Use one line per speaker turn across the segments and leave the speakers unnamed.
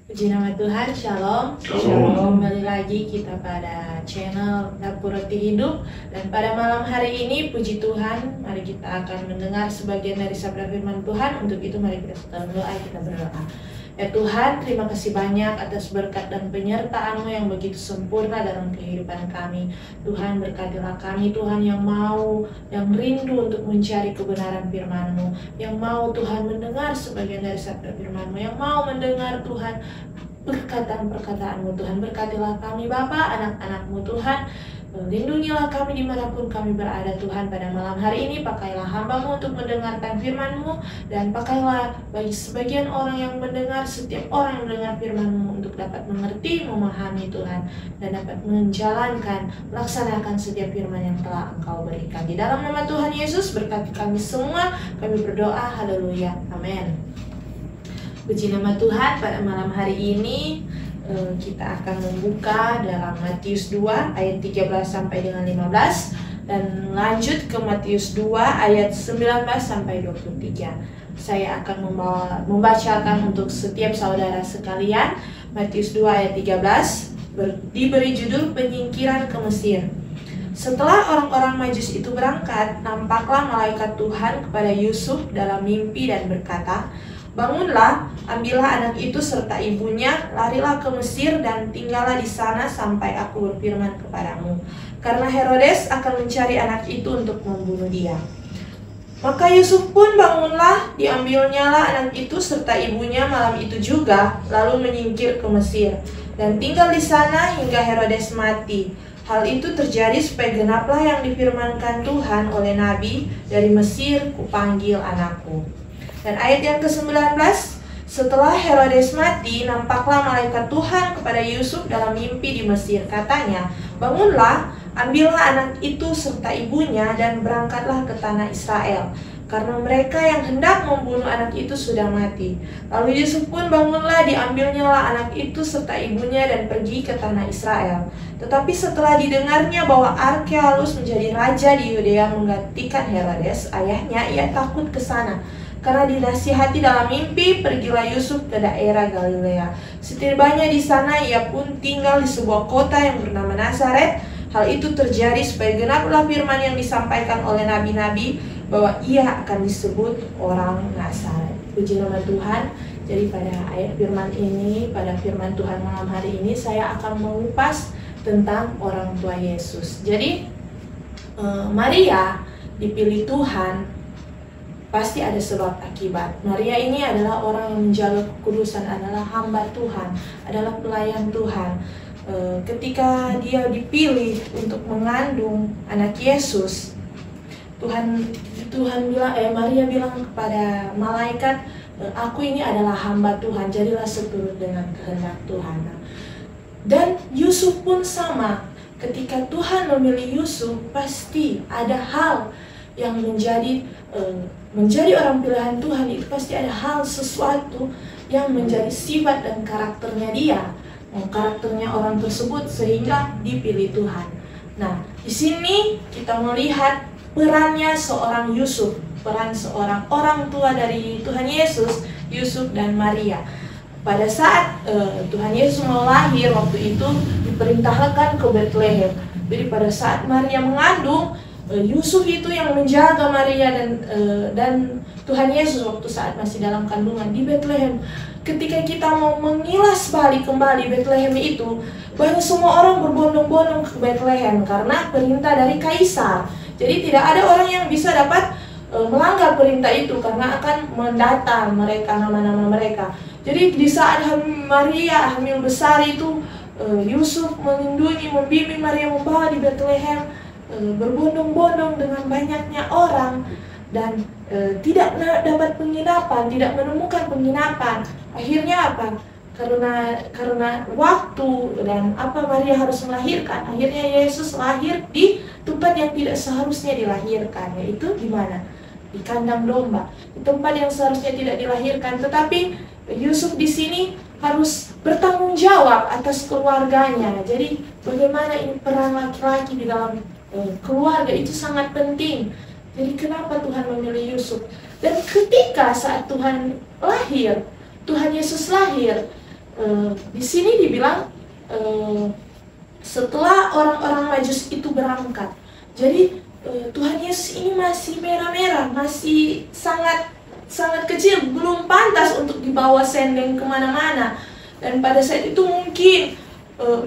Puji nama Tuhan, Shalom.
Shalom.
Kembali lagi kita pada channel Dapur Roti Hidup. Dan pada malam hari ini, puji Tuhan, mari kita akan mendengar sebagian dari sabda firman Tuhan. Untuk itu mari kita berdoa, kita berdoa. Ya Tuhan, terima kasih banyak atas berkat dan penyertaan-Mu yang begitu sempurna dalam kehidupan kami. Tuhan, berkatilah kami, Tuhan, yang mau, yang rindu untuk mencari kebenaran firman-Mu, yang mau Tuhan mendengar sebagian dari sabda firman-Mu, yang mau mendengar Tuhan perkataan-perkataan-Mu. Tuhan, berkatilah kami Bapa, anak-anak-Mu Tuhan. Lindungilah kami dimanapun kami berada Tuhan. Pada malam hari ini pakailah hamba-Mu untuk mendengarkan firman-Mu, dan pakailah bagi sebagian orang yang mendengar, setiap orang yang mendengar firman-Mu untuk dapat mengerti, memahami Tuhan, dan dapat menjalankan, melaksanakan setiap firman yang telah Engkau berikan. Di dalam nama Tuhan Yesus berkati kami semua, kami berdoa, haleluya, amin. Puji nama Tuhan, pada malam hari ini kita akan membuka dalam Matius 2 ayat 13 sampai dengan 15 dan lanjut ke Matius 2 ayat 19 sampai 23. Saya akan membacakan untuk setiap saudara sekalian. Matius 2 ayat 13 diberi judul penyingkiran ke Mesir. Setelah orang-orang Majus itu berangkat, nampaklah malaikat Tuhan kepada Yusuf dalam mimpi dan berkata, "Bangunlah, ambillah anak itu serta ibunya, larilah ke Mesir dan tinggallah di sana sampai aku berfirman kepadamu. Karena Herodes akan mencari anak itu untuk membunuh dia." Maka Yusuf pun bangunlah, diambilnyalah anak itu serta ibunya malam itu juga, lalu menyingkir ke Mesir, dan tinggal di sana hingga Herodes mati. Hal itu terjadi supaya genaplah yang difirmankan Tuhan oleh Nabi, "Dari Mesir kupanggil anakku." Dan ayat yang ke-19, setelah Herodes mati, nampaklah malaikat Tuhan kepada Yusuf dalam mimpi di Mesir. Katanya, "Bangunlah, ambillah anak itu serta ibunya dan berangkatlah ke tanah Israel, karena mereka yang hendak membunuh anak itu sudah mati." Lalu Yusuf pun bangunlah, diambilnyalah anak itu serta ibunya dan pergi ke tanah Israel. Tetapi setelah didengarnya bahwa Arkealus menjadi raja di Yudea menggantikan Herodes, ayahnya, ia takut ke sana. Karena dinasihati dalam mimpi, pergilah Yusuf ke daerah Galilea. Setibanya di sana, ia pun tinggal di sebuah kota yang bernama Nazaret. Hal itu terjadi supaya genaplah firman yang disampaikan oleh nabi-nabi, bahwa ia akan disebut orang Nazaret. Puji nama Tuhan. Jadi pada ayat firman ini, pada firman Tuhan malam hari ini, saya akan mengupas tentang orang tua Yesus. Jadi Maria dipilih Tuhan, pasti ada sebab akibat. Maria ini adalah orang yang menjaga kekudusan, adalah hamba Tuhan, adalah pelayan Tuhan. Ketika dia dipilih untuk mengandung anak Yesus, Maria bilang kepada malaikat, "Aku ini adalah hamba Tuhan, jadilah seturut dengan kehendak Tuhan." Dan Yusuf pun sama. Ketika Tuhan memilih Yusuf, pasti ada hal yang menjadi orang pilihan Tuhan. Itu pasti ada hal, sesuatu yang menjadi sifat dan karakternya dia, karakternya orang tersebut, sehingga dipilih Tuhan. Nah, di sini kita melihat perannya seorang Yusuf, peran seorang orang tua dari Tuhan Yesus, Yusuf dan Maria. Pada saat Tuhan Yesus mau lahir, waktu itu diperintahkan ke Betlehem. Jadi pada saat Maria mengandung, Yusuf itu yang menjaga Maria dan Tuhan Yesus waktu saat masih dalam kandungan di Betlehem. Ketika kita mau mengilas balik kembali Betlehem itu, banyak semua orang berbondong-bondong ke Betlehem karena perintah dari Kaisar. Jadi tidak ada orang yang bisa dapat melanggar perintah itu karena akan mendata mereka, nama-nama mereka. Jadi di saat Maria hamil besar itu, Yusuf melindungi, membimbing Maria, membawa di Betlehem, berbondong-bondong dengan banyaknya orang, dan tidak dapat penginapan, tidak menemukan penginapan. Akhirnya apa? Karena waktu dan Maria harus melahirkan. Akhirnya Yesus lahir di tempat yang tidak seharusnya dilahirkan, yaitu di mana? Di kandang domba, di tempat yang seharusnya tidak dilahirkan. Tetapi Yusuf di sini harus bertanggung jawab atas keluarganya. Jadi bagaimana ini peran laki-laki di dalam keluarga itu sangat penting. Jadi kenapa Tuhan memilih Yusuf? Dan ketika saat Tuhan lahir, Tuhan Yesus lahir, di sini dibilang setelah orang-orang Majus itu berangkat. Jadi Tuhan Yesus ini masih merah-merah, masih sangat kecil, belum pantas untuk dibawa sendeng kemana-mana. Dan pada saat itu mungkin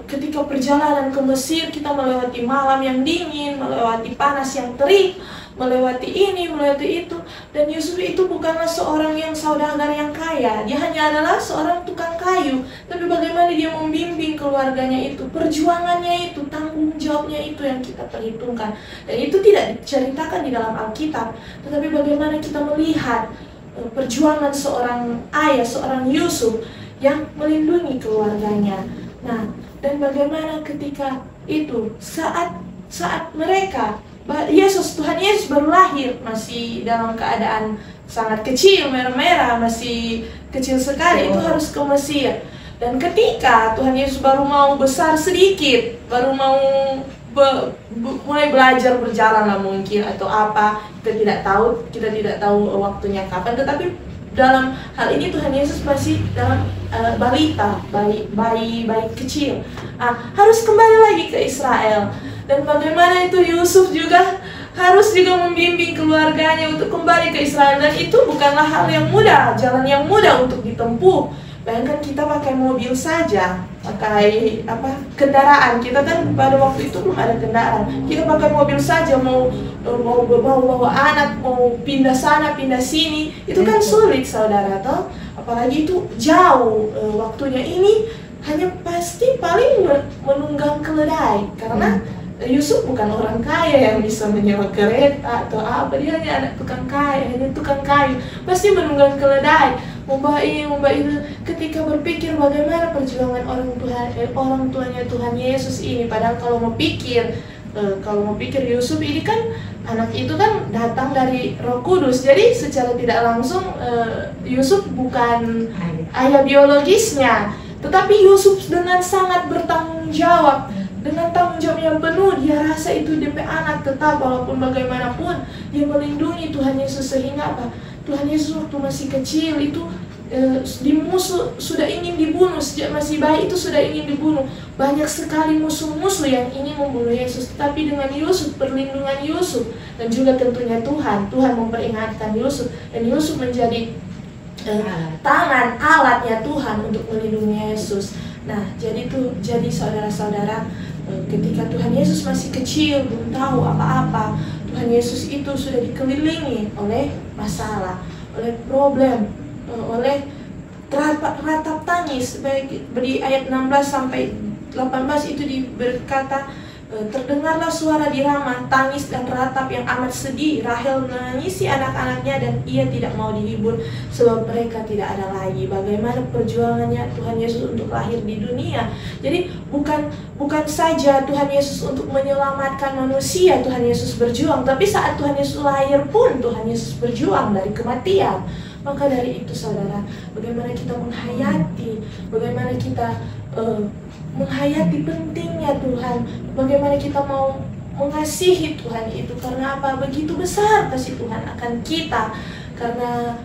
ketika perjalanan ke Mesir, kita melewati malam yang dingin, melewati panas yang terik, melewati ini, melewati itu. Dan Yusuf itu bukanlah seorang yang saudagar yang kaya, dia hanya adalah seorang tukang kayu. Tapi bagaimana dia membimbing keluarganya itu, perjuangannya itu, tanggung jawabnya itu yang kita perhitungkan. Dan itu tidak diceritakan di dalam Alkitab, tetapi bagaimana kita melihat perjuangan seorang ayah, seorang Yusuf yang melindungi keluarganya. Nah, dan bagaimana ketika itu saat mereka Tuhan Yesus baru lahir, masih dalam keadaan sangat kecil, merah-merah, masih kecil sekali, itu harus ke Mesir. Dan ketika Tuhan Yesus baru mau besar sedikit, baru mau mulai belajar berjalan lah mungkin atau apa, kita tidak tahu waktunya kapan. Tetapi dalam hal ini Tuhan Yesus masih dalam balita, bayi kecil, harus kembali lagi ke Israel. Dan bagaimana itu Yusuf juga harus membimbing keluarganya untuk kembali ke Israel. Dan itu bukanlah hal yang mudah, jalan yang mudah untuk ditempuh. Bayangkan kita pakai mobil saja, pakai kendaraan. Kita kan pada waktu itu belum ada kendaraan. Kita pakai mobil saja, mau bawa anak, mau pindah sana, pindah sini, itu kan sulit, saudara, toh. Apalagi itu jauh waktunya. Ini hanya pasti paling menunggang keledai, karena Yusuf bukan orang kaya yang bisa menyewa kereta atau apa. Dia hanya anak tukang kayu, pasti menunggang keledai, membawa ini, membawa itu. Ketika berpikir bagaimana perjuangan orang tuanya Tuhan Yesus ini, padahal kalau mau pikir Yusuf ini kan anak itu kan datang dari Roh Kudus. Jadi secara tidak langsung Yusuf bukan ayah biologisnya, tetapi Yusuf dengan sangat bertanggung jawab. Dengan tanggung jawab yang penuh, dia rasa itu DP anak tetap, walaupun bagaimanapun dia melindungi Tuhan Yesus. Sehingga Tuhan Yesus waktu masih kecil itu musuh sudah ingin dibunuh, sejak masih bayi itu sudah ingin dibunuh. Banyak sekali musuh-musuh yang ingin membunuh Yesus. Tapi dengan Yusuf, perlindungan Yusuf, dan juga tentunya Tuhan memperingatkan Yusuf, dan Yusuf menjadi tangan alatnya Tuhan untuk melindungi Yesus. Nah, jadi saudara-saudara, ketika Tuhan Yesus masih kecil, belum tahu apa-apa, Tuhan Yesus itu sudah dikelilingi oleh masalah, oleh problem, oleh ratap tangis. Di ayat 16 sampai 18 itu berkata, terdengarlah suara di Rama, tangis dan ratap yang amat sedih. Rahel menangisi anak-anaknya dan ia tidak mau dihibur, sebab mereka tidak ada lagi. Bagaimana perjuangannya Tuhan Yesus untuk lahir di dunia. Jadi bukan saja Tuhan Yesus untuk menyelamatkan manusia, Tuhan Yesus berjuang, tapi saat Tuhan Yesus lahir pun Tuhan Yesus berjuang dari kematian. Maka dari itu, saudara, bagaimana kita menghayati, bagaimana kita menghayati pentingnya Tuhan, bagaimana kita mau mengasihi Tuhan itu. Karena apa? Begitu besar kasih Tuhan akan kita. Karena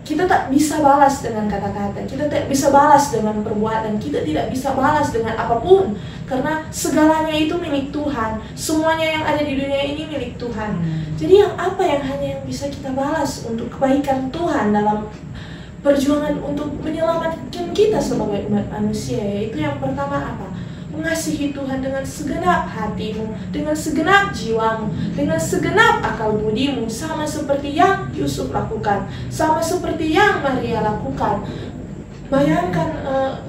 kita tak bisa balas dengan kata-kata, kita tak bisa balas dengan perbuatan, kita tidak bisa balas dengan apapun. Karena segalanya itu milik Tuhan, semuanya yang ada di dunia ini milik Tuhan. Jadi yang hanya yang bisa kita balas untuk kebaikan Tuhan dalam perjuangan untuk menyelamatkan kita sebagai umat manusia, yaitu yang pertama apa? Mengasihi Tuhan dengan segenap hatimu, dengan segenap jiwamu, dengan segenap akal budimu, sama seperti yang Yusuf lakukan, sama seperti yang Maria lakukan. Bayangkan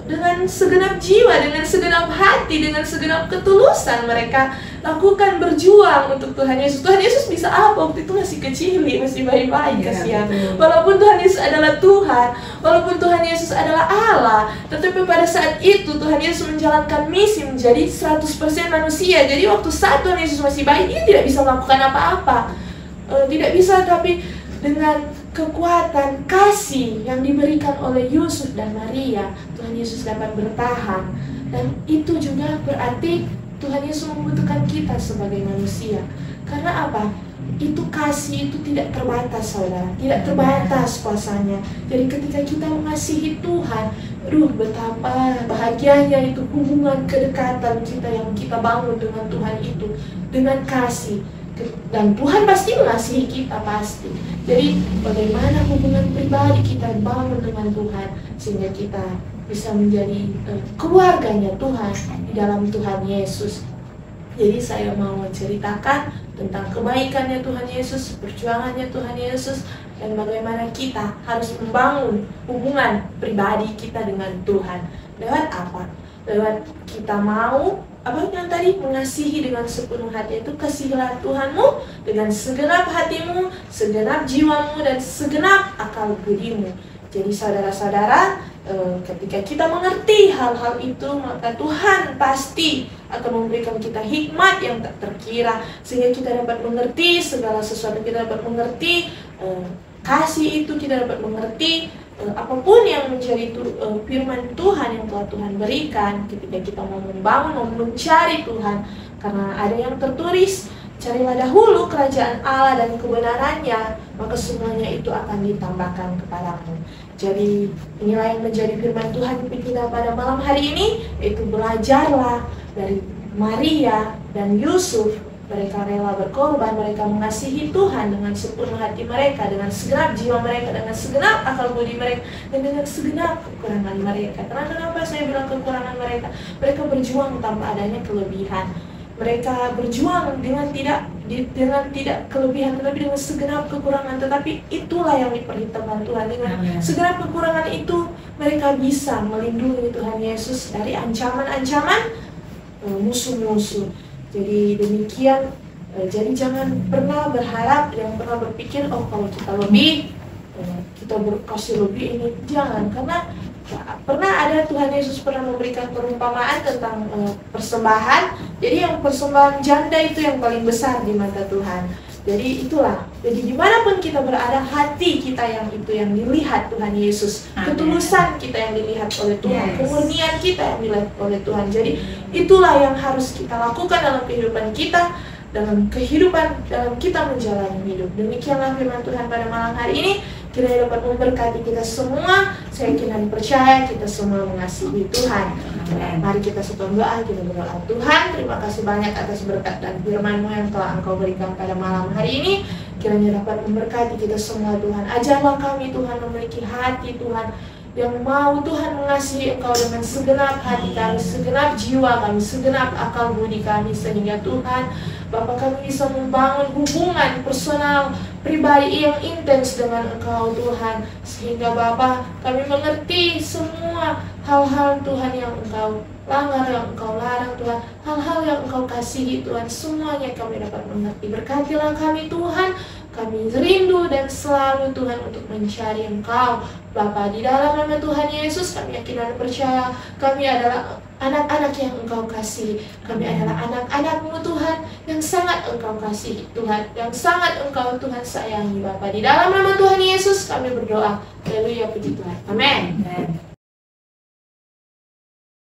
dengan segenap jiwa, dengan segenap hati, dengan segenap ketulusan mereka lakukan, berjuang untuk Tuhan Yesus. Tuhan Yesus bisa apa? Waktu itu masih kecil, masih bayi-bayi, kasihan. Walaupun Tuhan Yesus adalah Tuhan, walaupun Tuhan Yesus adalah Allah, tetapi pada saat itu Tuhan Yesus menjalankan misi menjadi 100% manusia. Jadi waktu saat Tuhan Yesus masih bayi, dia tidak bisa melakukan apa-apa. Tidak bisa, tapi dengan kekuatan kasih yang diberikan oleh Yusuf dan Maria, Tuhan Yesus dapat bertahan. Dan itu juga berarti Tuhan Yesus membutuhkan kita sebagai manusia. Karena apa? Itu kasih itu tidak terbatas, saudara, tidak terbatas kuasanya. Jadi ketika kita mengasihi Tuhan, Aduh, betapa bahagianya itu hubungan kedekatan kita yang kita bangun dengan Tuhan itu, dengan kasih. Dan Tuhan pasti mengasihi kita, pasti. Jadi bagaimana hubungan pribadi kita bangun dengan Tuhan, sehingga kita bisa menjadi keluarganya Tuhan di dalam Tuhan Yesus. Jadi saya mau menceritakan tentang kebaikannya Tuhan Yesus, perjuangannya Tuhan Yesus, dan bagaimana kita harus membangun hubungan pribadi kita dengan Tuhan. Lewat apa? Lewat kita mau, apa yang tadi, mengasihi dengan sepenuh hati. Itu kasihilah Tuhanmu dengan segenap hatimu, segenap jiwamu, dan segenap akal budimu. Jadi saudara-saudara, ketika kita mengerti hal-hal itu, maka Tuhan pasti akan memberikan kita hikmat yang tak terkira, sehingga kita dapat mengerti segala sesuatu. Kita dapat mengerti kasih itu, kita dapat mengerti apapun yang menjadi firman Tuhan yang telah Tuhan berikan. Ketika kita mau membangun, mau mencari Tuhan, karena ada yang tertulis, carilah dahulu kerajaan Allah dan kebenarannya, maka semuanya itu akan ditambahkan kepadamu. Jadi inilah yang menjadi firman Tuhan kita pada malam hari ini, yaitu belajarlah dari Maria dan Yusuf. Mereka rela berkorban, mereka mengasihi Tuhan dengan sepenuh hati mereka, dengan segenap jiwa mereka, dengan segenap akal budi mereka, dan dengan segenap kekurangan mereka. Karena kenapa saya bilang kekurangan mereka? Mereka berjuang tanpa adanya kelebihan. Mereka berjuang dengan tidak kelebihan, tetapi dengan segenap kekurangan. Tetapi itulah yang diperhitungkan Tuhan. Dengan segenap kekurangan itu, mereka bisa melindungi Tuhan Yesus dari ancaman-ancaman musuh-musuh. Jadi demikian. Jadi jangan pernah berharap, jangan pernah berpikir, oh kalau kita lebih, kita berkasih lebih ini. Jangan, karena pernah ada Tuhan Yesus pernah memberikan perumpamaan tentang persembahan. Jadi yang persembahan janda itu yang paling besar di mata Tuhan. Jadi itulah. Jadi dimanapun kita berada, hati kita yang itu yang dilihat Tuhan Yesus. Ketulusan kita yang dilihat oleh Tuhan. Kemurnian kita yang dilihat oleh Tuhan. Jadi itulah yang harus kita lakukan dalam kehidupan kita, dalam kita menjalani hidup. Demikianlah firman Tuhan pada malam hari ini. Kiranya dapat memberkati kita semua. Saya yakin dan percaya kita semua mengasihi Tuhan. Mari kita satu doa, kita berdoa. Tuhan, terima kasih banyak atas berkat dan firman-Mu yang telah Engkau berikan pada malam hari ini. Kiranya dapat memberkati kita semua, Tuhan. Ajarlah kami, Tuhan, memiliki hati, Tuhan, yang mau Tuhan mengasihi Engkau dengan segenap hati kami, segenap jiwa kami, segenap akal budi kami, sehingga Tuhan, Bapa, kami bisa membangun hubungan personal pribadi yang intens dengan Engkau, Tuhan, sehingga Bapa, kami mengerti semua hal-hal Tuhan yang Engkau langgar, yang Engkau larang, Tuhan, hal-hal yang Engkau kasihi, Tuhan, semuanya kami dapat mengerti. Berkatilah kami, Tuhan. Kami rindu dan selalu, Tuhan, untuk mencari Engkau, Bapa. Di dalam nama Tuhan Yesus, kami yakin dan percaya kami adalah anak-anak yang Engkau kasih. Kami adalah anak-anak-Mu, Tuhan, yang sangat Engkau kasih, Tuhan, yang sangat Engkau, Tuhan, sayangi, Bapa. Di dalam nama Tuhan Yesus kami berdoa. Haleluya, puji Tuhan. Amin.